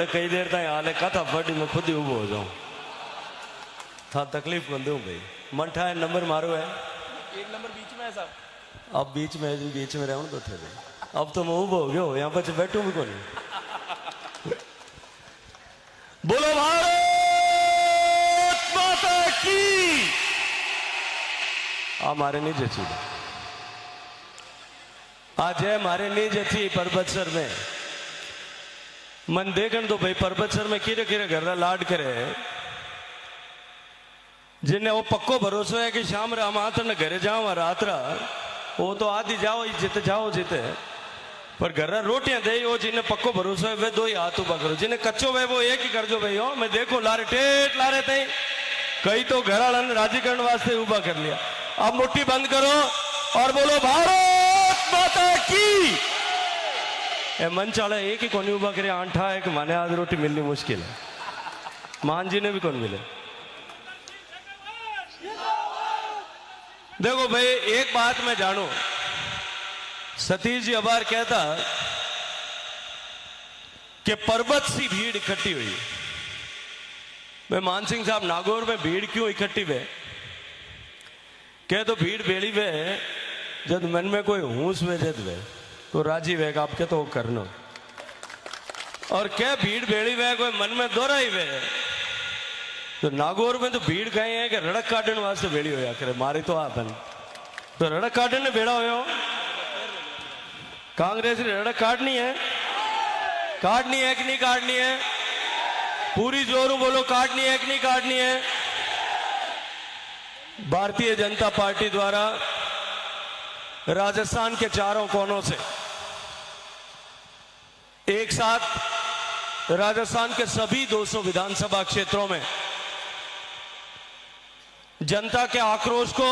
कई देर तक हाल कथा फटी मैं खुद ही उबो हो जाऊं। हाँ तकलीफ को दूं भाई। मंठा है नंबर मारो है, एक नंबर बीच में है साहब। अब बीच में रहूं तो थे भाई। अब तो मैं उबो हो गयो, यहाँ पर बैठूं भी कौन। बोलो भारत माता की। हमारे नहीं जची, आज है हमारे नहीं जची पर्वतसर में। मन देखन तो भाई पर्वतसर में किरे किरे घर लाड करे, जिन्हें वो पक्को भरोसा है कि शाम राम आत न घरे जाओ रात रा, वो तो आदि जाओ जिते जाओ जिते, पर घर रोटियां दे वो जिन्हें पक्को भरोसा है वे दो ही हाथ उबा करो, जिन्हें कच्चो वे वो एक ही कर जो भाई। हो मैं देखो लारे टेट लारे थे, कई तो घर वाला राजी करने वास्ते उबा कर लिया। अब मुट्ठी बंद करो और बोलो भारत माता की। ए मन चाले एक ही कोनी उबा करे आंठा है कि माने आज रोटी मिलनी मुश्किल है। मान जी ने भी कौन मिले। देखो भाई एक बात मैं जानू, सतीश जी अबार कहता कि पर्वत सी भीड़ इकट्ठी हुई। मैं मान सिंह साहब नागौर में भीड़ क्यों इकट्ठी हुए, कह तो भीड़ बेड़ी वे जब मन में कोई हूस वे जद वे तो राजी वे आप के तो करना, और क्या भीड़ बेड़ी वे कोई मन में दोहराई वे। तो नागौर में तो भीड़ कहीं है कि रड़क काटने वास्ते बेड़ी होया करे मारी तो आपन तो रड़क काटने बेड़ा हो। कांग्रेस ने रड़क काटनी है कि नहीं काटनी है, पूरी जोरों बोलो काटनी है कि नहीं काटनी है। भारतीय जनता पार्टी द्वारा राजस्थान के चारों कोनों से एक साथ राजस्थान के सभी 200 विधानसभा क्षेत्रों में जनता के आक्रोश को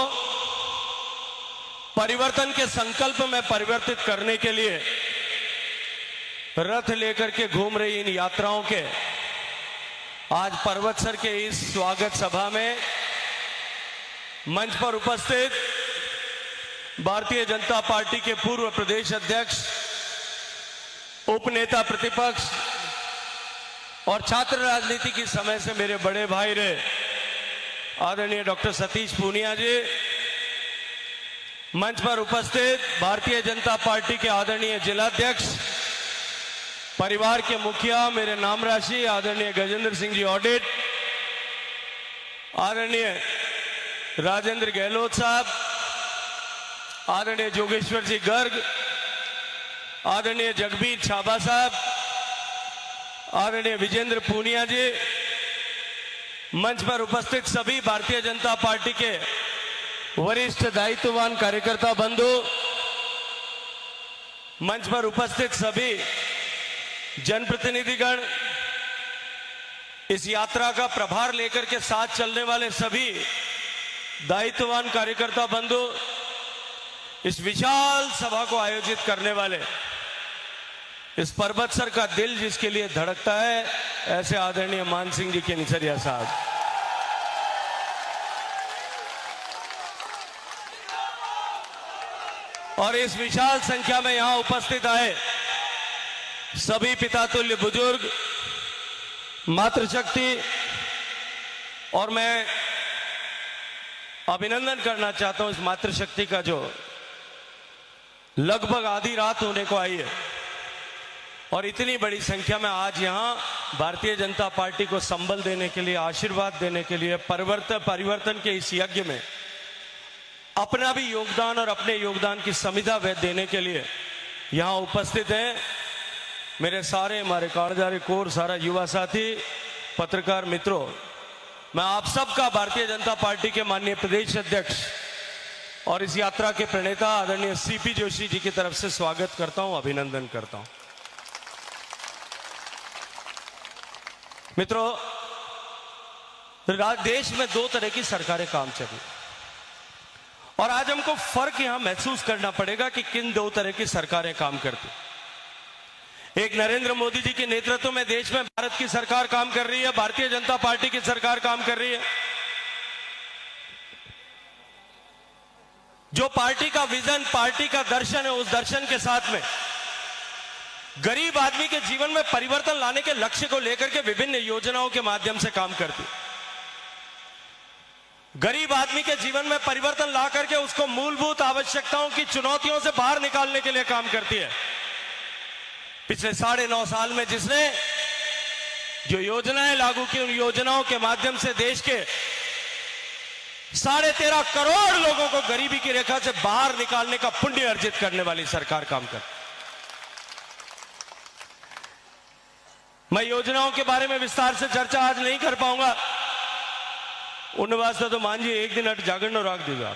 परिवर्तन के संकल्प में परिवर्तित करने के लिए रथ लेकर के घूम रही इन यात्राओं के आज पर्वतसर के इस स्वागत सभा में मंच पर उपस्थित भारतीय जनता पार्टी के पूर्व प्रदेश अध्यक्ष, उपनेता प्रतिपक्ष और छात्र राजनीति की समय से मेरे बड़े भाई रहे आदरणीय डॉक्टर सतीश पूनिया जी, मंच पर उपस्थित भारतीय जनता पार्टी के आदरणीय जिलाध्यक्ष, परिवार के मुखिया मेरे नाम राशि आदरणीय गजेंद्र सिंह जी ऑडिट, आदरणीय राजेंद्र गहलोत साहब, आदरणीय जोगेश्वर जी गर्ग, आदरणीय जगबीर छाबा साहब, आदरणीय विजेंद्र पूनिया जी, मंच पर उपस्थित सभी भारतीय जनता पार्टी के वरिष्ठ दायित्ववान कार्यकर्ता बंधु, मंच पर उपस्थित सभी जनप्रतिनिधिगण, इस यात्रा का प्रभार लेकर के साथ चलने वाले सभी दायित्ववान कार्यकर्ता बंधु, इस विशाल सभा को आयोजित करने वाले, इस पर्वतसर का दिल जिसके लिए धड़कता है ऐसे आदरणीय मान सिंह जी के निसरिया साहब, और इस विशाल संख्या में यहां उपस्थित आए सभी पितातुल्य बुजुर्ग, मातृशक्ति, और मैं अभिनंदन करना चाहता हूं इस मातृशक्ति का जो लगभग आधी रात होने को आई है और इतनी बड़ी संख्या में आज यहां भारतीय जनता पार्टी को संबल देने के लिए, आशीर्वाद देने के लिए, परिवर्तन के इस यज्ञ में अपना भी योगदान और अपने योगदान की संविदा देने के लिए यहां उपस्थित हैं मेरे सारे हमारे काड़जारी कोर, सारा युवा साथी, पत्रकार मित्रों। मैं आप सबका भारतीय जनता पार्टी के माननीय प्रदेश अध्यक्ष और इस यात्रा के प्रणेता आदरणीय सीपी जोशी जी की तरफ से स्वागत करता हूं, अभिनंदन करता हूं। मित्रों, देश में दो तरह की सरकारें काम चल रही और आज हमको फर्क यहां महसूस करना पड़ेगा कि किन दो तरह की सरकारें काम करती। एक नरेंद्र मोदी जी के नेतृत्व में देश में भारत की सरकार काम कर रही है, भारतीय जनता पार्टी की सरकार काम कर रही है, जो पार्टी का विजन, पार्टी का दर्शन है, उस दर्शन के साथ में गरीब आदमी के जीवन में परिवर्तन लाने के लक्ष्य को लेकर के विभिन्न योजनाओं के माध्यम से काम करती है। गरीब आदमी के जीवन में परिवर्तन ला करके उसको मूलभूत आवश्यकताओं की चुनौतियों से बाहर निकालने के लिए काम करती है। पिछले 9.5 साल में जिसने जो योजनाएं लागू की, उन योजनाओं के माध्यम से देश के 13.5 करोड़ लोगों को गरीबी की रेखा से बाहर निकालने का पुण्य अर्जित करने वाली सरकार काम कर। मैं योजनाओं के बारे में विस्तार से चर्चा आज नहीं कर पाऊंगा। उन वास्ते तो मान जी एक दिन अट जागरण राख देगा।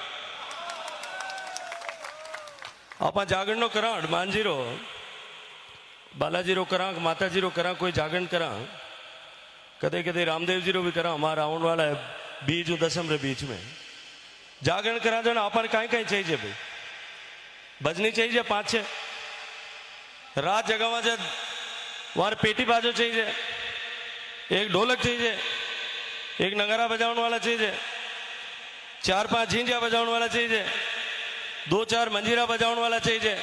आप जागरण करा, हनुमान जी रो, बालाजी रो करा, माता जी रो करा, कोई जागरण करा, कदे कदे रामदेव जी रो भी करा। हमारा आने वाला है बीज दसम रे बीच में जागरण करा जो अपन कहीं कहीं चाहिए भाई, भजनी चाहिए 5-6 रात जगह से, वहां पेटी बाजो चाहिए, एक ढोलक चाहिए, एक नगारा बजाने वाला चाहिए, 4-5 झिंझिया बजाने वाला चाहिए, 2-4 मंजीरा बजाने वाला चाहिए,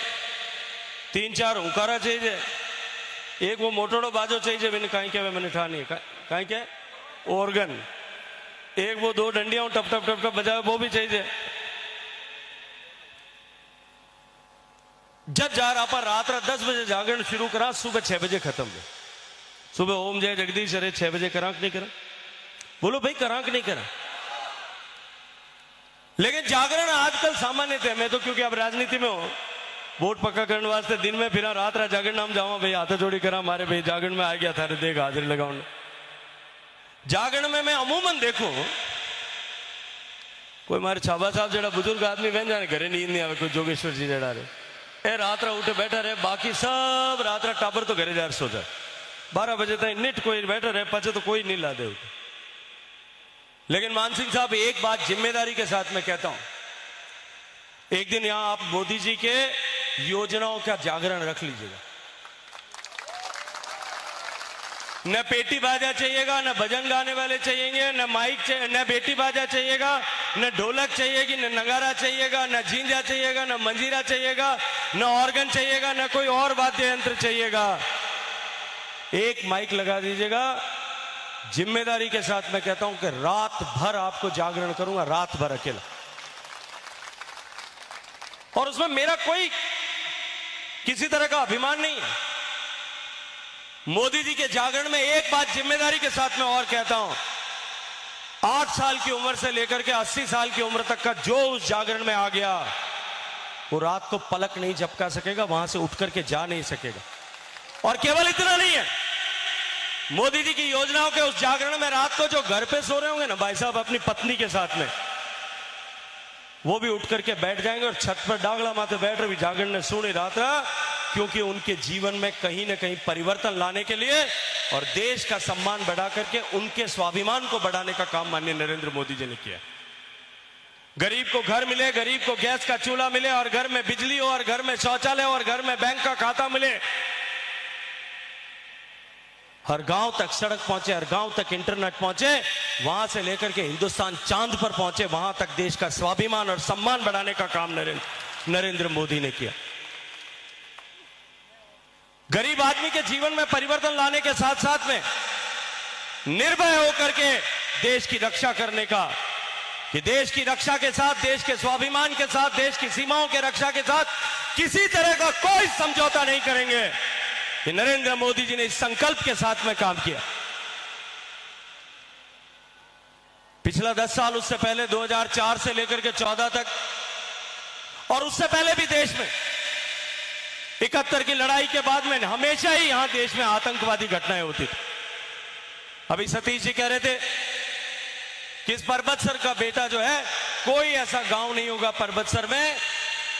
3-4 हुंकारा चाहिए, एक वो मोटोड़ो बाजो चाहिए। मैंने कहीं क्या मैंने ठा नहीं कहीं क्या ऑर्गन, एक वो 2 डंडियां टप टप टप टप बजाए वो भी चाहिए। जब जा रहा पर रात 10 बजे जागरण शुरू करा, सुबह 6 बजे खत्म हुआ। सुबह ओम जय जगदीश अरे 6 बजे करा कि नहीं करा? बोलो भाई करा कि नहीं करा? लेकिन जागरण आजकल सामान्य थे। मैं तो क्योंकि अब राजनीति में हूं, वोट पक्का करने वास्ते दिन में फिर रात जागरण नाम जाऊं भाई, हाथ जोड़ी करा मारे भाई जागरण में आ गया था, देख हाजिरी लगाऊ। जागरण में मैं अमूमन देखूं कोई मारे छाबा साहब जरा बुजुर्ग आदमी बहन जाने घरे नींद नहीं आवे, कोई जोगेश्वर जी जड़ा रे ए रात उठे बैठा रहे, बाकी सब रात टाबर तो घरे जा सो जाए। 12 बजे तक निट कोई बैठा रहे, पचे तो कोई नहीं ला दे। लेकिन मान सिंह साहब एक बात जिम्मेदारी के साथ मैं कहता हूं, एक दिन यहां आप मोदी जी के योजनाओं का जागरण रख लीजिएगा। न पेटी बाजा चाहिएगा, न भजन गाने वाले चाहिएंगे, न माइक न बेटी बाजा चाहिएगा, न ढोलक चाहिएगी, न नगारा चाहिएगा, न झींझा चाहिएगा, न मंजीरा चाहिएगा, न ऑर्गन चाहिएगा, न कोई और वाद्य यंत्र चाहिएगा। एक माइक लगा दीजिएगा। जिम्मेदारी के साथ मैं कहता हूं कि रात भर आपको जागरण करूंगा, रात भर अकेला। और उसमें मेरा कोई किसी तरह का अभिमान नहीं है। मोदी जी के जागरण में एक बात जिम्मेदारी के साथ मैं और कहता हूं, 8 साल की उम्र से लेकर के 80 साल की उम्र तक का जो उस जागरण में आ गया, वो रात को पलक नहीं झपका सकेगा, वहां से उठ करके जा नहीं सकेगा। और केवल इतना नहीं है, मोदी जी की योजनाओं के उस जागरण में रात को जो घर पे सो रहे होंगे ना भाई साहब अपनी पत्नी के साथ में, वो भी उठ करके बैठ जाएंगे और छत पर डागला माथे बैठ रहे भी जागरण ने सुनी रात, क्योंकि उनके जीवन में कहीं ना कहीं परिवर्तन लाने के लिए और देश का सम्मान बढ़ा करके उनके स्वाभिमान को बढ़ाने का काम माननीय नरेंद्र मोदी जी ने किया। गरीब को घर मिले, गरीब को गैस का चूल्हा मिले, और घर में बिजली हो, और घर में शौचालय हो, और घर में बैंक का खाता मिले, हर गांव तक सड़क पहुंचे, हर गांव तक इंटरनेट पहुंचे, वहां से लेकर के हिंदुस्तान चांद पर पहुंचे, वहां तक देश का स्वाभिमान और सम्मान बढ़ाने का काम नरेंद्र मोदी ने किया। गरीब आदमी के जीवन में परिवर्तन लाने के साथ साथ में निर्भय होकर के देश की रक्षा करने का, कि देश की रक्षा के साथ, देश के स्वाभिमान के साथ, देश की सीमाओं के रक्षा के साथ किसी तरह का कोई समझौता नहीं करेंगे, कि नरेंद्र मोदी जी ने इस संकल्प के साथ में काम किया। पिछला 10 साल, उससे पहले 2004 से लेकर के 14 तक, और उससे पहले भी देश में 71 की लड़ाई के बाद में हमेशा ही यहां देश में आतंकवादी घटनाएं होती थी। अभी सतीश जी कह रहे थे कि इस पर्वतसर का बेटा जो है, कोई ऐसा गांव नहीं होगा पर्वतसर में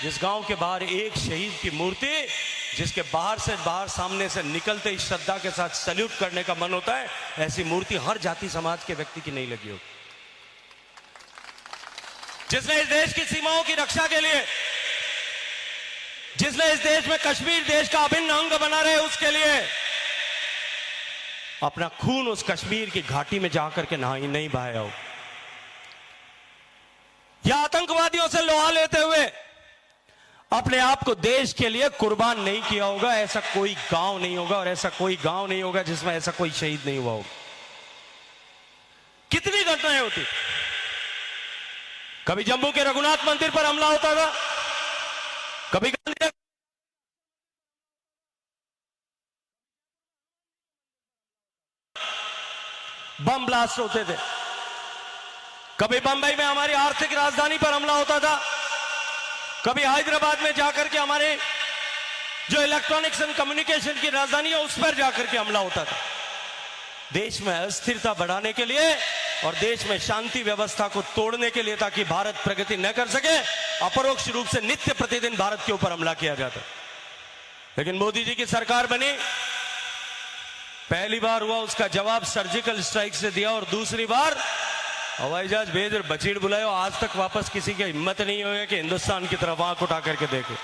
जिस गांव के बाहर एक शहीद की मूर्ति, जिसके बाहर सामने से निकलते ही श्रद्धा के साथ सल्यूट करने का मन होता है, ऐसी मूर्ति हर जाति समाज के व्यक्ति की नहीं लगी होगी। जिसने इस देश की सीमाओं की रक्षा के लिए, जिसने इस देश में कश्मीर देश का अभिन्न अंग बना रहे, उसके लिए अपना खून उस कश्मीर की घाटी में जाकर के नहीं बहाया हो, या आतंकवादियों से लोहा लेते हुए अपने आप को देश के लिए कुर्बान नहीं किया होगा, ऐसा कोई गांव नहीं होगा, और ऐसा कोई गांव नहीं होगा जिसमें ऐसा कोई शहीद नहीं हुआ होगा। कितनी घटनाएं होती, कभी जम्मू के रघुनाथ मंदिर पर हमला होता था, कभी गांधी बम ब्लास्ट होते थे, कभी बंबई में हमारी आर्थिक राजधानी पर हमला होता था, कभी हैदराबाद में जाकर के हमारे जो इलेक्ट्रॉनिक्स एंड कम्युनिकेशन की राजधानी है उस पर जाकर के हमला होता था। देश में अस्थिरता बढ़ाने के लिए और देश में शांति व्यवस्था को तोड़ने के लिए, ताकि भारत प्रगति न कर सके, अपरोक्ष रूप से नित्य प्रतिदिन भारत के ऊपर हमला किया जाता। लेकिन मोदी जी की सरकार बनी, पहली बार हुआ उसका जवाब सर्जिकल स्ट्राइक से दिया, और दूसरी बार हवाई जहाज भेज और बचीड़ बुलाए। आज तक वापस किसी की हिम्मत नहीं होगी कि हिंदुस्तान की तरफ आंख उठा करके देखे।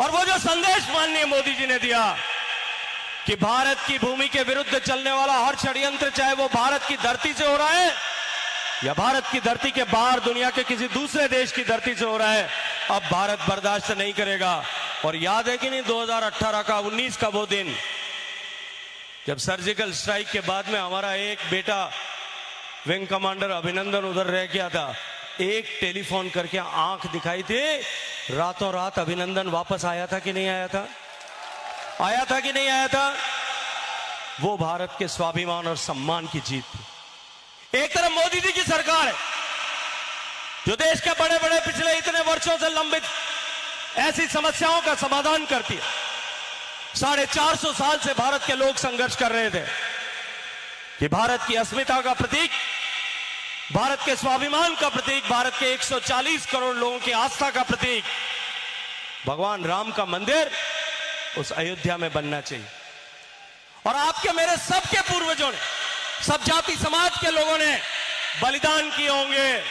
और वो जो संदेश माननीय मोदी जी ने दिया कि भारत की भूमि के विरुद्ध चलने वाला हर षड्यंत्र, चाहे वो भारत की धरती से हो रहा है या भारत की धरती के बाहर दुनिया के किसी दूसरे देश की धरती से हो रहा है, अब भारत बर्दाश्त नहीं करेगा। और याद है कि नहीं 2018 का 19 का वो दिन जब सर्जिकल स्ट्राइक के बाद में हमारा एक बेटा विंग कमांडर अभिनंदन उधर रह गया था, एक टेलीफोन करके आंख दिखाई थी, रातों रात अभिनंदन वापस आया था कि नहीं आया था? आया था कि नहीं आया था? वो भारत के स्वाभिमान और सम्मान की जीत थी। एक तरफ मोदी जी की सरकार है जो देश के बड़े बड़े पिछले इतने वर्षों से लंबित ऐसी समस्याओं का समाधान करती है। 450 साल से भारत के लोग संघर्ष कर रहे थे कि भारत की अस्मिता का प्रतीक, भारत के स्वाभिमान का प्रतीक, भारत के 140 करोड़ लोगों की आस्था का प्रतीक भगवान राम का मंदिर उस अयोध्या में बनना चाहिए। और आपके मेरे सबके पूर्वजों ने, सब जाति समाज के लोगों ने बलिदान किए होंगे,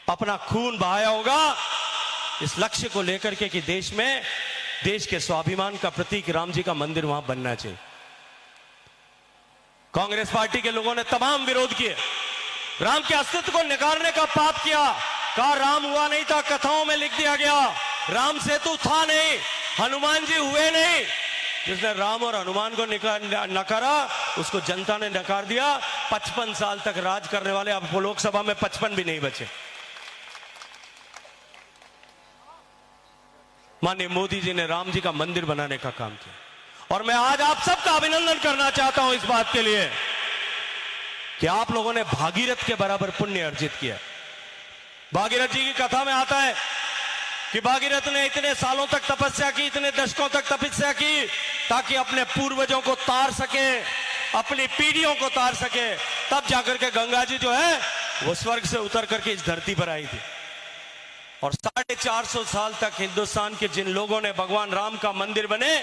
अपना खून बहाया होगा इस लक्ष्य को लेकर के कि देश में, देश के स्वाभिमान का प्रतीक राम जी का मंदिर वहां बनना चाहिए। कांग्रेस पार्टी के लोगों ने तमाम विरोध किए, राम के अस्तित्व को नकारने का पाप किया, कहा राम हुआ नहीं था, कथाओं में लिख दिया गया, राम सेतु था नहीं, हनुमान जी हुए नहीं। जिसने राम और हनुमान को नकारा उसको जनता ने नकार दिया। 55 साल तक राज करने वाले अब लोकसभा में 55 भी नहीं बचे। माननीय मोदी जी ने राम जी का मंदिर बनाने का काम किया, और मैं आज आप सबका अभिनंदन करना चाहता हूं इस बात के लिए कि आप लोगों ने भागीरथ के बराबर पुण्य अर्जित किया। भागीरथ जी की कथा में आता है कि भागीरथ ने इतने सालों तक तपस्या की, इतने दशकों तक तपस्या की, ताकि अपने पूर्वजों को तार सके, अपनी पीढ़ियों को तार सके। तब जाकर के गंगा जी जो है वो स्वर्ग से उतर करके इस धरती पर आई थी। और 450 साल तक हिंदुस्तान के जिन लोगों ने भगवान राम का मंदिर बने,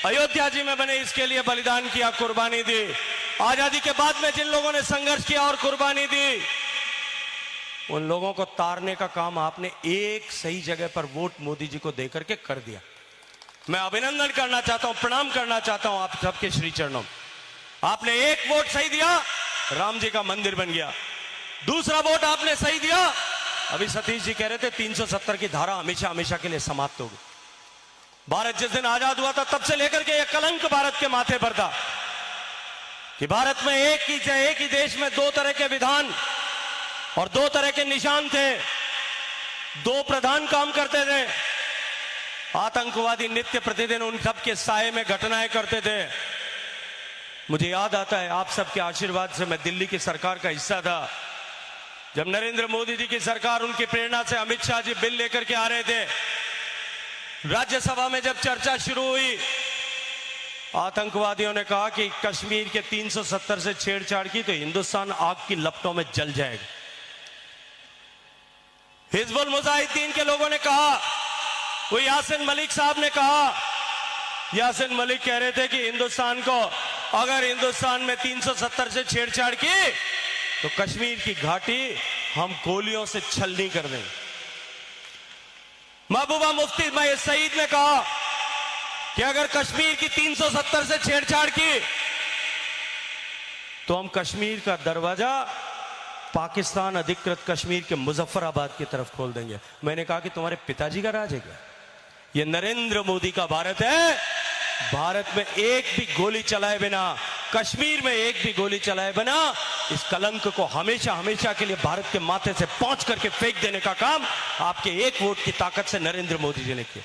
अयोध्या जी में बने, इसके लिए बलिदान किया, कुर्बानी दी। आजादी के बाद में जिन लोगों ने संघर्ष किया और कुर्बानी दी, उन लोगों को तारने का काम आपने एक सही जगह पर वोट मोदी जी को देकर के कर दिया। मैं अभिनंदन करना चाहता हूं, प्रणाम करना चाहता हूं आप सबके श्री चरणों में। आपने एक वोट सही दिया, राम जी का मंदिर बन गया। दूसरा वोट आपने सही दिया, अभी सतीश जी कह रहे थे 370 की धारा हमेशा हमेशा के लिए समाप्त हो गई। भारत जिस दिन आजाद हुआ था तब से लेकर के एक कलंक भारत के माथे पर था कि भारत में एक ही देश में दो तरह के विधान और दो तरह के निशान थे, दो प्रधान काम करते थे। आतंकवादी नित्य प्रतिदिन उन सब के साए में घटनाएं करते थे। मुझे याद आता है आप सबके आशीर्वाद से मैं दिल्ली की सरकार का हिस्सा था, जब नरेंद्र मोदी जी की सरकार, उनकी प्रेरणा से अमित शाह जी बिल लेकर के आ रहे थे। राज्यसभा में जब चर्चा शुरू हुई, आतंकवादियों ने कहा कि कश्मीर के 370 से छेड़छाड़ की तो हिंदुस्तान आग की लपटों में जल जाएगा। हिजबुल मुजाहिदीन के लोगों ने कहा, वो यासिन मलिक साहब ने कहा, यासिन मलिक कह रहे थे कि हिंदुस्तान को, अगर हिंदुस्तान में 370 से छेड़छाड़ की तो कश्मीर की घाटी हम गोलियों से छलनी कर देंगे। महबूबा मुफ्ती सईद ने कहा कि अगर कश्मीर की 370 से छेड़छाड़ की तो हम कश्मीर का दरवाजा पाकिस्तान अधिकृत कश्मीर के मुजफ्फराबाद की तरफ खोल देंगे। मैंने कहा कि तुम्हारे पिताजी का राज है क्या? ये नरेंद्र मोदी का भारत है। भारत में एक भी गोली चलाए बिना, कश्मीर में एक भी गोली चलाए बिना इस कलंक को हमेशा हमेशा के लिए भारत के माथे से पहुंच करके फेंक देने का काम आपके एक वोट की ताकत से नरेंद्र मोदी जी ने किया।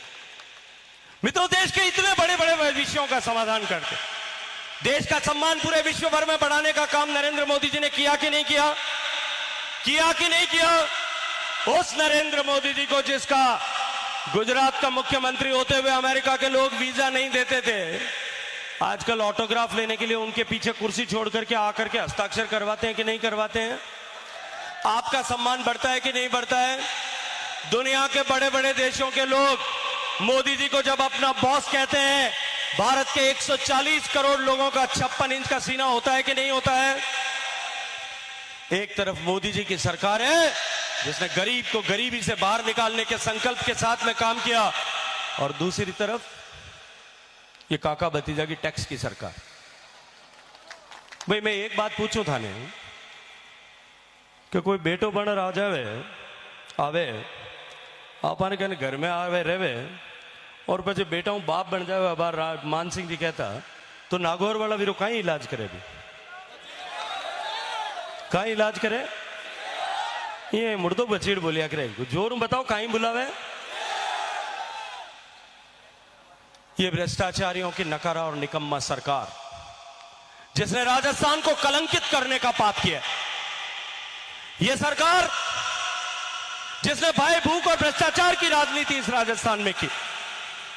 मित्रों, देश के इतने बड़े बड़े विषयों का समाधान करके देश का सम्मान पूरे विश्व भर में बढ़ाने का काम नरेंद्र मोदी जी ने किया कि नहीं किया? किया कि नहीं किया? उस नरेंद्र मोदी जी को जिसका गुजरात का मुख्यमंत्री होते हुए अमेरिका के लोग वीजा नहीं देते थे, आजकल ऑटोग्राफ लेने के लिए उनके पीछे कुर्सी छोड़ करके आकर के हस्ताक्षर करवाते हैं कि नहीं करवाते हैं? आपका सम्मान बढ़ता है कि नहीं बढ़ता है? दुनिया के बड़े बड़े देशों के लोग मोदी जी को जब अपना बॉस कहते हैं, भारत के 140 करोड़ लोगों का 56 इंच का सीना होता है कि नहीं होता है? एक तरफ मोदी जी की सरकार है जिसने गरीब को गरीबी से बाहर निकालने के संकल्प के साथ में काम किया, और दूसरी तरफ ये काका भतीजा की टैक्स की सरकार। भाई मैं एक बात पूछूं थाने कि कोई बेटो बन आ जावे आवे अपन कहने घर में आवे रेवे और પછી बेटा हूं बाप बन जावे बार मान सिंह जी कहता तो नागौर वाला वीरो कहीं इलाज करे भी कहीं इलाज करे ये मुर्दो बचीड़ बोलिया करे जोर बताओ कहीं बुलावे। ये भ्रष्टाचारियों की नकारा और निकम्मा सरकार जिसने राजस्थान को कलंकित करने का पाप किया, यह सरकार जिसने भय भूख और भ्रष्टाचार की राजनीति इस राजस्थान में की,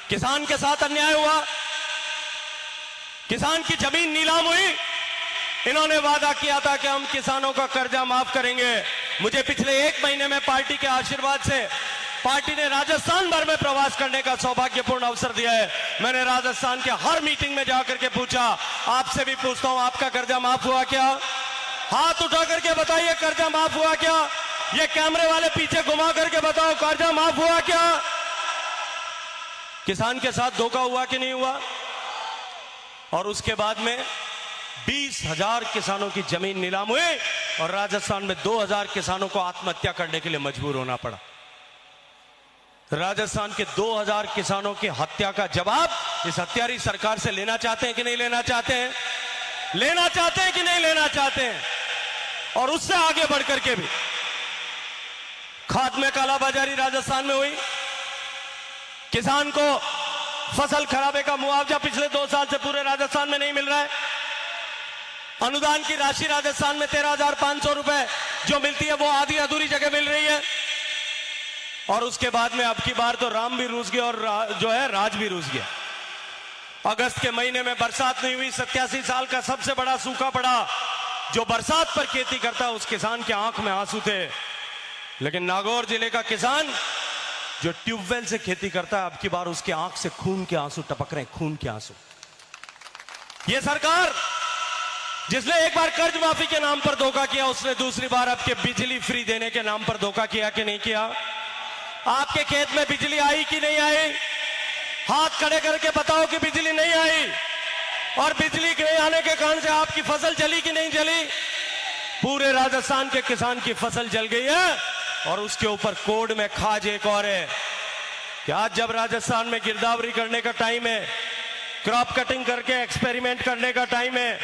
किसान के साथ अन्याय हुआ, किसान की जमीन नीलाम हुई। इन्होंने वादा किया था कि हम किसानों का कर्जा माफ करेंगे। मुझे पिछले 1 महीने में पार्टी के आशीर्वाद से पार्टी ने राजस्थान भर में प्रवास करने का सौभाग्यपूर्ण अवसर दिया है। मैंने राजस्थान के हर मीटिंग में जाकर के पूछा, आपसे भी पूछता हूं, आपका कर्जा माफ हुआ क्या? हाथ उठा करके बताइए, कर्जा माफ हुआ क्या? ये कैमरे वाले पीछे घुमा करके बताओ, कर्जा माफ हुआ क्या? किसान के साथ धोखा हुआ कि नहीं हुआ? और उसके बाद में 20,000 किसानों की जमीन नीलाम हुई और राजस्थान में 2,000 किसानों को आत्महत्या करने के लिए मजबूर होना पड़ा। राजस्थान के 2,000 किसानों की हत्या का जवाब इस हत्यारी सरकार से लेना चाहते हैं कि नहीं लेना चाहते हैं? लेना चाहते हैं कि नहीं लेना चाहते हैं? और उससे आगे बढ़ करके भी खाद में कालाबाजारी राजस्थान में हुई, किसान को फसल खराबे का मुआवजा पिछले 2 साल से पूरे राजस्थान में नहीं मिल रहा है। अनुदान की राशि राजस्थान में 13,500 रुपए जो मिलती है वो आधी अधूरी जगह मिल रही है। और उसके बाद में अब की बार तो राम भी रूस गया और जो है राज भी रूस गया। अगस्त के महीने में बरसात नहीं हुई, 87 साल का सबसे बड़ा सूखा पड़ा। जो बरसात पर खेती करता उस किसान के आंख में आंसू थे, लेकिन नागौर जिले का किसान जो ट्यूबवेल से खेती करता है, अब की बार उसके आंख से खून के आंसू टपक रहे हैं, खून के आंसू। यह सरकार जिसने एक बार कर्ज माफी के नाम पर धोखा किया, उसने दूसरी बार आपके बिजली फ्री देने के नाम पर धोखा किया कि नहीं किया? आपके खेत में बिजली आई कि नहीं आई? हाथ खड़े करके बताओ कि बिजली नहीं आई। और बिजली के नहीं आने के कारण से आपकी फसल जली कि नहीं जली? पूरे राजस्थान के किसान की फसल जल गई है। और उसके ऊपर कोड में खाज एक और है कि आज जब राजस्थान में गिरदावरी करने का टाइम है, क्रॉप कटिंग करके एक्सपेरिमेंट करने का टाइम है,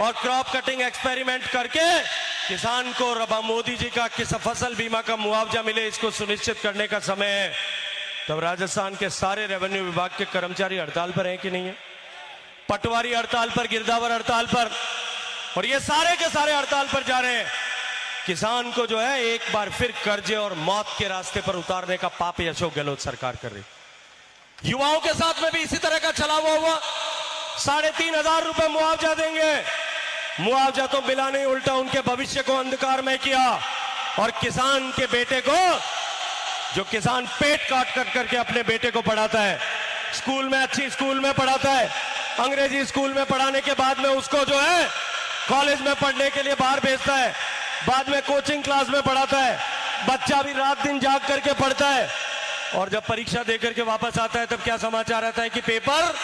और क्रॉप कटिंग एक्सपेरिमेंट करके किसान को रबा मोदी जी का किस फसल बीमा का मुआवजा मिले, इसको सुनिश्चित करने का समय है। तब राजस्थान के सारे रेवेन्यू विभाग के कर्मचारी हड़ताल पर हैं कि नहीं है? पटवारी हड़ताल पर, गिरदावर हड़ताल पर, और ये सारे के सारे हड़ताल पर जा रहे हैं। किसान को जो है एक बार फिर कर्जे और मौत के रास्ते पर उतारने का पाप अशोक गहलोत सरकार कर रही। युवाओं के साथ में भी इसी तरह का छलावा हुआ। 3,500 रुपए मुआवजा देंगे। मुआवजा तो मिला नहीं, उल्टा उनके भविष्य को अंधकार में किया। और किसान के बेटे को, जो किसान पेट काट कर करके अपने बेटे को पढ़ाता है, स्कूल में अच्छी स्कूल में पढ़ाता है, अंग्रेजी स्कूल में पढ़ाने के बाद में उसको जो है कॉलेज में पढ़ने के लिए बाहर भेजता है, बाद में कोचिंग क्लास में पढ़ाता है, बच्चा भी रात दिन जाग करके पढ़ता है, और जब परीक्षा देकर के वापस आता है तब क्या समाचार आता है कि पेपर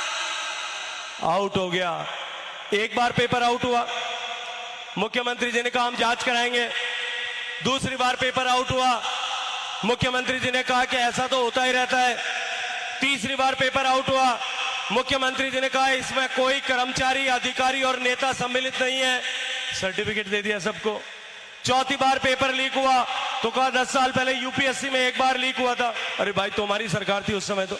आउट हो गया। एक बार पेपर आउट हुआ, मुख्यमंत्री जी ने कहा हम जांच कराएंगे। दूसरी बार पेपर आउट हुआ, मुख्यमंत्री जी ने कहा कि ऐसा तो होता ही रहता है। तीसरी बार पेपर आउट हुआ, मुख्यमंत्री जी ने कहा इसमें कोई कर्मचारी, अधिकारी और नेता सम्मिलित नहीं है, सर्टिफिकेट दे दिया सबको। चौथी बार पेपर लीक हुआ तो कहा 10 साल पहले यूपीएससी में एक बार लीक हुआ था। अरे भाई तुम्हारी सरकार थी उस समय तो।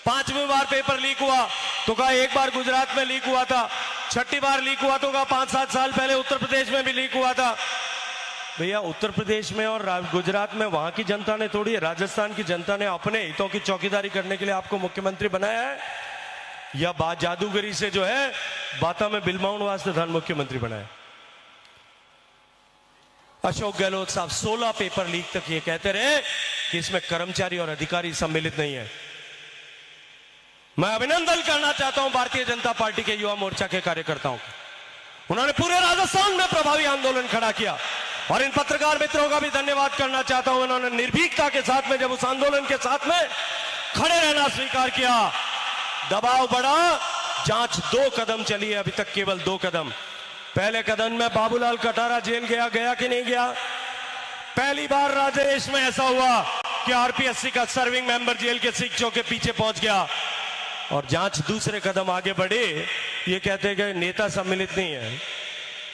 पांचवी बार पेपर लीक हुआ तो कहा एक बार गुजरात में लीक हुआ था। छठी बार लीक हुआ तो कहा 5-7 साल पहले उत्तर प्रदेश में भी लीक हुआ था। भैया उत्तर प्रदेश में और गुजरात में वहां की जनता ने थोड़ी, राजस्थान की जनता ने अपने हितों की चौकीदारी करने के लिए आपको मुख्यमंत्री बनाया है, या बात जादूगरी से जो है बाता में बिलमाउन वास्ते धन मुख्यमंत्री बनाया। अशोक गहलोत साहब 16 पेपर लीक तक ये कहते रहे कि इसमें कर्मचारी और अधिकारी सम्मिलित नहीं है। मैं अभिनंदन करना चाहता हूं भारतीय जनता पार्टी के युवा मोर्चा के कार्यकर्ताओं को। उन्होंने पूरे राजस्थान में प्रभावी आंदोलन खड़ा किया, और इन पत्रकार मित्रों का भी धन्यवाद करना चाहता हूं। उन्होंने निर्भीकता के साथ में जब उस आंदोलन के साथ में खड़े रहना स्वीकार किया। दबाव बढ़ा, जांच 2 कदम चली है, अभी तक केवल 2 कदम। पहले कदम में बाबूलाल कटारा जेल गया कि नहीं गया? पहली बार राजेश में ऐसा हुआ कि आरपीएससी का सर्विंग मेंबर जेल के शिक्षकों के पीछे पहुंच गया, और जांच दूसरे कदम आगे बढ़े, ये कहते गए नेता सम्मिलित नहीं है।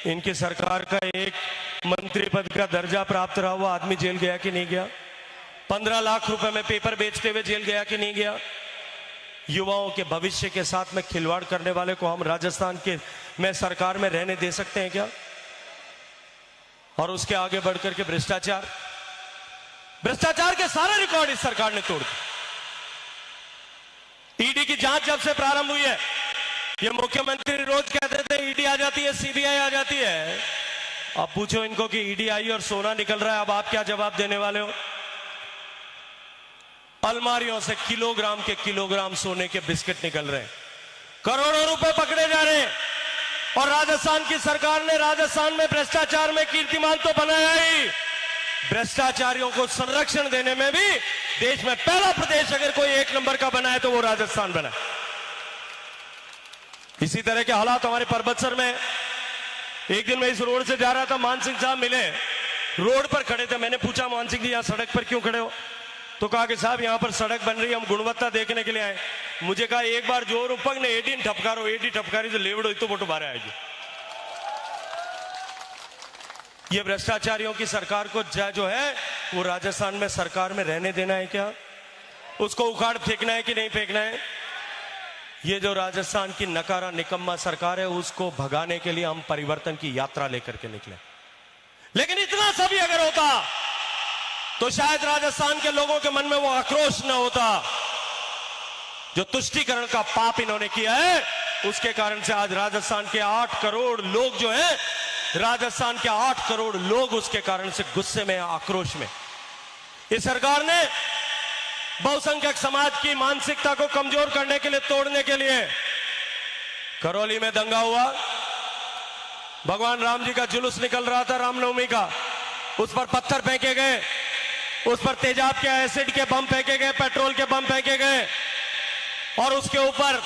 इनकी सरकार का एक मंत्री पद का दर्जा प्राप्त रहा हुआ आदमी जेल गया कि नहीं गया? 15 लाख रुपए में पेपर बेचते हुए जेल गया कि नहीं गया? युवाओं के भविष्य के साथ में खिलवाड़ करने वाले को हम राजस्थान के में सरकार में रहने दे सकते हैं क्या? और उसके आगे बढ़कर के भ्रष्टाचार के सारे रिकॉर्ड इस सरकार ने तोड़ दिए। ईडी की जांच जब से प्रारंभ हुई है, ये मुख्यमंत्री रोज कहते थे ईडी आ जाती है, सीबीआई आ जाती है। अब पूछो इनको कि ईडी आई और सोना निकल रहा है, अब आप क्या जवाब देने वाले हो? अलमारियों से किलोग्राम के किलोग्राम सोने के बिस्किट निकल रहे हैं, करोड़ों रुपए पकड़े जा रहे हैं, और राजस्थान की सरकार ने राजस्थान में भ्रष्टाचार में कीर्तिमान तो बनाया ही, भ्रष्टाचारियों को संरक्षण देने में भी देश में पहला प्रदेश अगर कोई 1 नंबर का बना है तो वो राजस्थान बना। इसी तरह के हालात हमारे परबतसर में। एक दिन मैं इस रोड से जा रहा था, मान सिंह साहब मिले, रोड पर खड़े थे। मैंने पूछा मान सिंह जी यहां सड़क पर क्यों खड़े हो? तो कहा कि साहब यहां पर सड़क बन रही है, हम गुणवत्ता देखने के लिए आए। मुझे कहा एक बार जोर उपक ने 18 ठपकारो, 80 ठपकारी तो लेवड़ो तो फोटो बाहर आएगी। ये भ्रष्टाचारियों की सरकार को जो है वो राजस्थान में सरकार में रहने देना है क्या? उसको उखाड़ फेंकना है कि नहीं फेंकना है? ये जो राजस्थान की नकारा निकम्मा सरकार है, उसको भगाने के लिए हम परिवर्तन की यात्रा लेकर के निकले। लेकिन इतना सभी अगर होता तो शायद राजस्थान के लोगों के मन में वो आक्रोश न होता। जो तुष्टीकरण का पाप इन्होंने किया है, उसके कारण से आज राजस्थान के 8 करोड़ लोग जो हैं, राजस्थान के 8 करोड़ लोग उसके कारण से गुस्से में, आक्रोश में। इस सरकार ने बहुसंख्यक समाज की मानसिकता को कमजोर करने के लिए, तोड़ने के लिए, करौली में दंगा हुआ, भगवान राम जी का जुलूस निकल रहा था रामनवमी का, उस पर पत्थर फेंके गए, उस पर तेजाब के, एसिड के बम फेंके गए, पेट्रोल के बम फेंके गए, और उसके ऊपर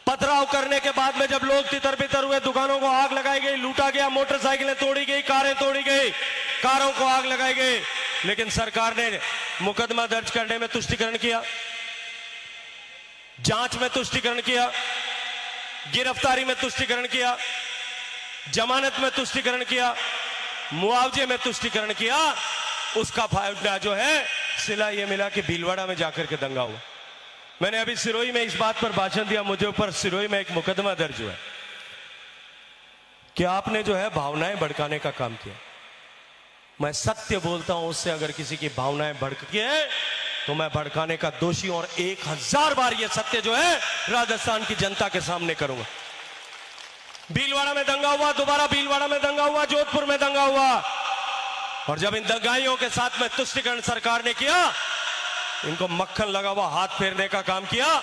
पथराव करने के बाद में जब लोग तितर बितर हुए, दुकानों को आग लगाई गई, लूटा गया, मोटरसाइकिलें तोड़ी गई, कारें तोड़ी गई, कारों को आग लगाई गई। लेकिन सरकार ने मुकदमा दर्ज करने में तुष्टीकरण किया, जांच में तुष्टीकरण किया, गिरफ्तारी में तुष्टीकरण किया, जमानत में तुष्टीकरण किया, मुआवजे में तुष्टीकरण किया। उसका फायदा जो है सिला ये मिला कि भीलवाड़ा में जाकर के दंगा हुआ। मैंने अभी सिरोही में इस बात पर भाषण दिया, मुझे ऊपर सिरोही में एक मुकदमा दर्ज हुआ कि आपने जो है भावनाएं भड़काने का काम किया। मैं सत्य बोलता हूं, उससे अगर किसी की भावनाएं भड़की है तो मैं भड़काने का दोषी, और 1000 बार ये सत्य जो है राजस्थान की जनता के सामने करूंगा। भीलवाड़ा में दंगा हुआ, दोबारा भीलवाड़ा में दंगा हुआ, जोधपुर में दंगा हुआ, और जब इन दंगाइयों के साथ में तुष्टीकरण सरकार ने किया, इनको मक्खन लगा हुआ हाथ फेरने का काम किया,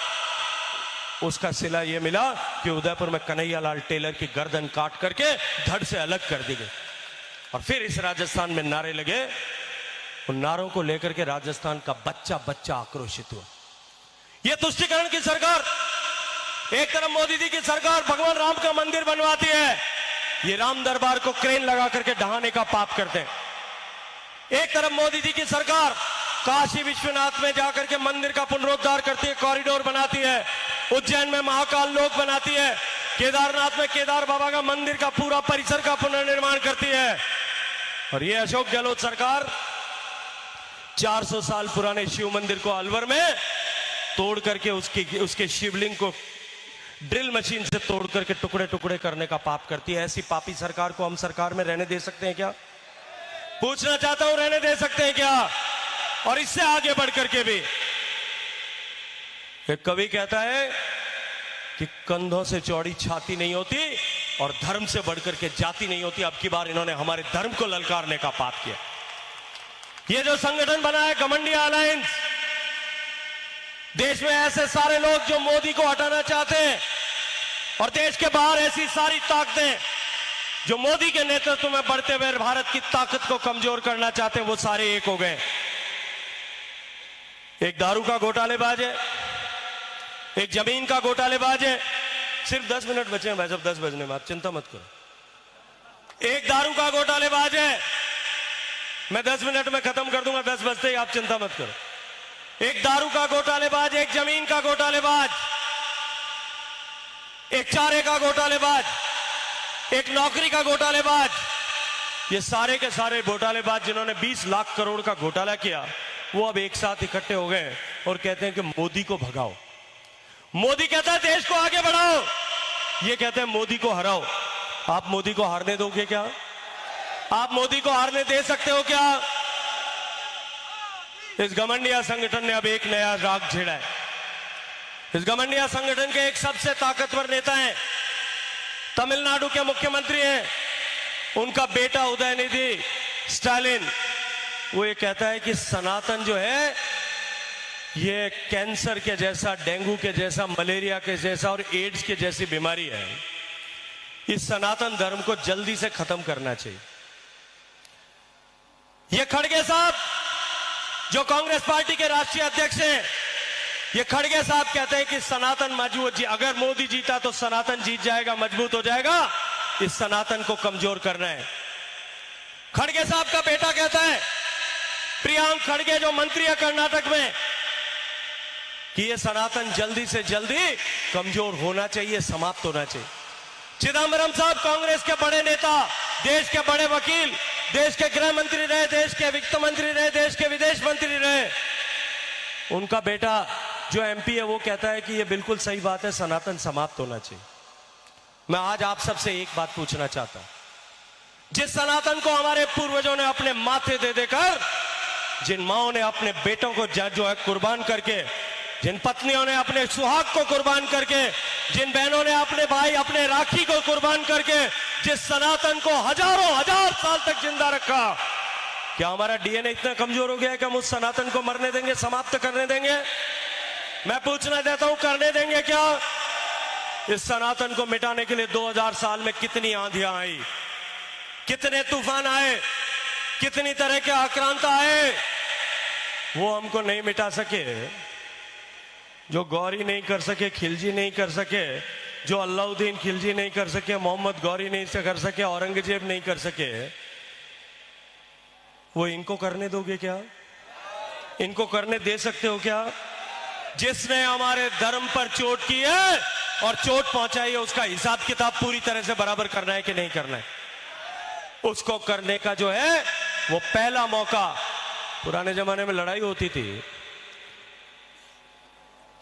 उसका सिला ये मिला कि उदयपुर में कन्हैया लाल टेलर की गर्दन काट करके धड़ से अलग कर दी गई। और फिर इस राजस्थान में नारे लगे, उन नारों को लेकर के राजस्थान का बच्चा बच्चा आक्रोशित हुआ। यह तुष्टीकरण की सरकार, एक तरफ मोदी जी की सरकार भगवान राम का मंदिर बनवाती है, ये राम दरबार को क्रेन लगा करके ढहाने का पाप करते हैं। एक तरफ मोदी जी की सरकार काशी विश्वनाथ में जाकर के मंदिर का पुनरुद्धार करती है, कॉरिडोर बनाती है, उज्जैन में महाकाल लोक बनाती है, केदारनाथ में केदार बाबा का मंदिर का पूरा परिसर का पुनर्निर्माण करती है। और ये अशोक गहलोत सरकार 400 साल पुराने शिव मंदिर को अलवर में तोड़ करके उसके शिवलिंग को ड्रिल मशीन से तोड़ करके टुकड़े टुकड़े करने का पाप करती है। ऐसी पापी सरकार को हम सरकार में रहने दे सकते हैं क्या? पूछना चाहता हूं, रहने दे सकते हैं क्या? और इससे आगे बढ़ करके भी एक कवि कहता है कि कंधों से चौड़ी छाती नहीं होती और धर्म से बढ़कर के जाति नहीं होती। अब की बार इन्होंने हमारे धर्म को ललकारने का पाप किया। ये जो संगठन बना है घमंडिया अलायंस, देश में ऐसे सारे लोग जो मोदी को हटाना चाहते हैं और देश के बाहर ऐसी सारी ताकतें जो मोदी के नेतृत्व में बढ़ते हुए भारत की ताकत को कमजोर करना चाहते हैं, वो सारे एक हो गए। एक दारू का घोटालेबाज है, एक जमीन का घोटालेबाज है। सिर्फ 10 मिनट बचे हैं भाई साहब, 10 बजने में, आप चिंता मत करो। एक दारू का घोटालेबाज है, मैं 10 मिनट में खत्म कर दूंगा, 10 बजते ही, आप चिंता मत करो। एक दारू का घोटालेबाज, एक जमीन का घोटालेबाज, एक चारे का घोटालेबाज, एक नौकरी का घोटालेबाज। ये सारे के सारे घोटालेबाज जिन्होंने 20 लाख करोड़ का घोटाला किया, वो अब एक साथ इकट्ठे हो गए और कहते हैं कि मोदी को भगाओ। मोदी कहता है देश को आगे बढ़ाओ, ये कहते हैं मोदी को हराओ। आप मोदी को हारने दोगे क्या? आप मोदी को हारने दे सकते हो क्या? इस घमंडिया संगठन ने अब एक नया राग छेड़ा है। इस घमंडिया संगठन के एक सबसे ताकतवर नेता हैं, तमिलनाडु के मुख्यमंत्री हैं, उनका बेटा उदयनिधि स्टालिन। वो ये कहता है कि सनातन जो है ये कैंसर के जैसा, डेंगू के जैसा, मलेरिया के जैसा और एड्स के जैसी बीमारी है। इस सनातन धर्म को जल्दी से खत्म करना चाहिए। ये खड़गे साहब जो कांग्रेस पार्टी के राष्ट्रीय अध्यक्ष हैं, ये खड़गे साहब कहते हैं कि सनातन मजबूत, अगर मोदी जीता तो सनातन जीत जाएगा, मजबूत हो जाएगा। इस सनातन को कमजोर करना है। खड़गे साहब का बेटा कहता है, प्रियांक खड़गे जो मंत्री है कर्नाटक में, कि ये सनातन जल्दी से जल्दी कमजोर होना चाहिए, समाप्त होना चाहिए। चिदंबरम साहब कांग्रेस के बड़े नेता, देश के बड़े वकील, देश के गृह मंत्री रहे, देश के वित्त मंत्री रहे, देश के विदेश मंत्री रहे, उनका बेटा जो एमपी है वो कहता है कि ये बिल्कुल सही बात है, सनातन समाप्त होना चाहिए। मैं आज आप सबसे एक बात पूछना चाहता हूं, जिस सनातन को हमारे पूर्वजों ने अपने माथे दे देकर, जिन माओं ने अपने बेटों को जो है कुर्बान करके, जिन पत्नियों ने अपने सुहाग को कुर्बान करके, जिन बहनों ने अपने भाई, अपने राखी को कुर्बान करके, जिस सनातन को हजारों हजार साल तक जिंदा रखा, क्या हमारा डीएनए इतना कमजोर हो गया है कि हम उस सनातन को मरने देंगे, समाप्त करने देंगे? मैं पूछना चाहता हूं, करने देंगे क्या? इस सनातन को मिटाने के लिए 2000 साल में कितनी आंधियां आई, कितने तूफान आए, कितनी तरह के आक्रांता आए, वो हमको नहीं मिटा सके। जो गौरी नहीं कर सके, खिलजी नहीं कर सके, जो अलाउद्दीन खिलजी नहीं कर सके, मोहम्मद गौरी नहीं से कर सके, औरंगजेब नहीं कर सके, वो इनको करने दोगे क्या? इनको करने दे सकते हो क्या? जिसने हमारे धर्म पर चोट की है और चोट पहुंचाई है, उसका हिसाब किताब पूरी तरह से बराबर करना है कि नहीं करना है? उसको करने का जो है वो पहला मौका, पुराने जमाने में लड़ाई होती थी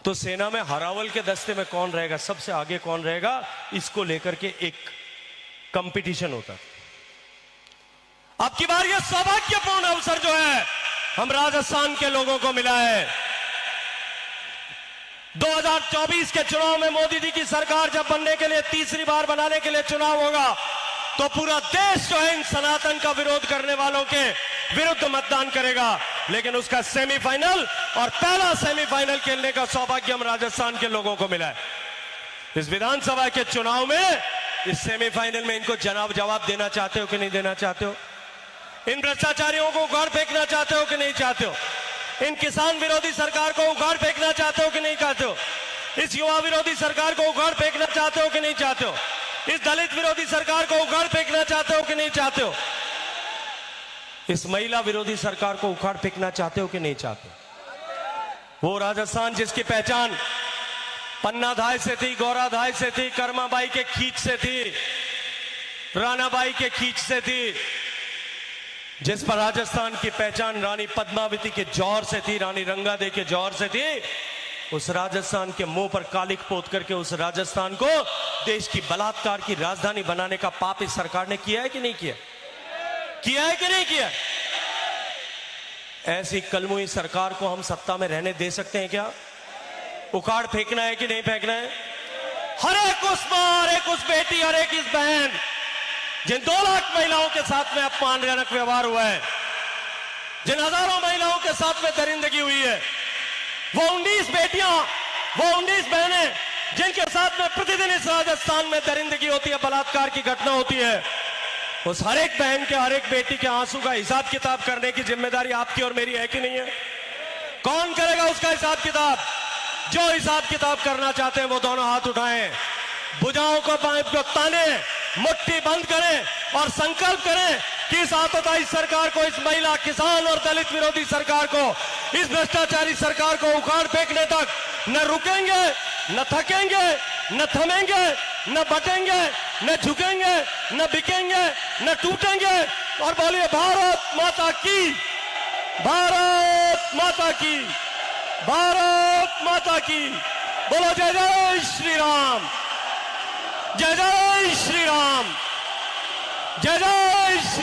तो सेना में हरावल के दस्ते में कौन रहेगा, सबसे आगे कौन रहेगा, इसको लेकर के एक कंपटीशन होता। अब की बार यह सौभाग्यपूर्ण अवसर जो है हम राजस्थान के लोगों को मिला है। 2024 के चुनाव में मोदी जी की सरकार जब बनने के लिए, तीसरी बार बनाने के लिए चुनाव होगा, तो पूरा देश जो है इन सनातन का विरोध करने वालों के विरुद्ध मतदान करेगा। लेकिन उसका सेमीफाइनल और पहला सेमीफाइनल खेलने का सौभाग्य हम राजस्थान के लोगों को मिला है। इस विधानसभा के चुनाव में, इस सेमीफाइनल में इनको जवाब देना चाहते हो कि नहीं देना चाहते हो? इन भ्रष्टाचारियों को उखाड़ फेंकना चाहते हो कि नहीं चाहते हो? इन किसान विरोधी सरकार को उखाड़ फेंकना चाहते हो कि नहीं चाहते हो? इस युवा विरोधी सरकार को उखाड़ फेंकना चाहते हो कि नहीं चाहते हो? इस दलित विरोधी सरकार को उखाड़ फेंकना चाहते हो कि नहीं चाहते हो? इस महिला विरोधी सरकार को उखाड़ फेंकना चाहते हो कि नहीं चाहते? वो राजस्थान जिसकी पहचान पन्नाधाय से थी, गौराधाय से थी, कर्माबाई के खींच से थी, रानाबाई के खींच से थी, जिस पर राजस्थान की पहचान रानी पद्मावती के जौहर से थी, रानी रंगादे के जौहर से थी, उस राजस्थान के मुंह पर कालिक पोत करके उस राजस्थान को देश की बलात्कार की राजधानी बनाने का पाप इस सरकार ने किया है कि नहीं किया? किया है कि नहीं किया? ऐसी कलमुई सरकार को हम सत्ता में रहने दे सकते हैं क्या? उखाड़ फेंकना है कि नहीं फेंकना है? हर एक उस मां, हर एक उस बेटी, हर एक इस बहन जिन 2 लाख महिलाओं के साथ में अपमानजनक व्यवहार हुआ है, जिन हजारों महिलाओं के साथ में दरिंदगी हुई है, वो 19 बेटियां, वो 19 बहनें जिनके साथ में प्रतिदिन इस राजस्थान में दरिंदगी होती है, बलात्कार की घटना होती है, उस हर एक बहन के, हर एक बेटी के आंसू का हिसाब किताब करने की जिम्मेदारी आपकी और मेरी है कि नहीं है? कौन करेगा उसका हिसाब किताब? जो हिसाब किताब करना चाहते हैं वो दोनों हाथ उठाएं, भुजाओं को ताने, मुट्ठी बंद करें और संकल्प करें कि इस आतताई सरकार को, इस महिला, किसान और दलित विरोधी सरकार को, इस भ्रष्टाचारी सरकार को उखाड़ फेंकने तक न रुकेंगे, न थकेंगे, न थमेंगे, न बटेंगे, न झुकेंगे, न बिकेंगे, न टूटेंगे। और बोलिए भारत माता की, भारत माता की, भारत माता की। बोलो जय जय श्री राम, जय जय श्री राम, जय जय श्री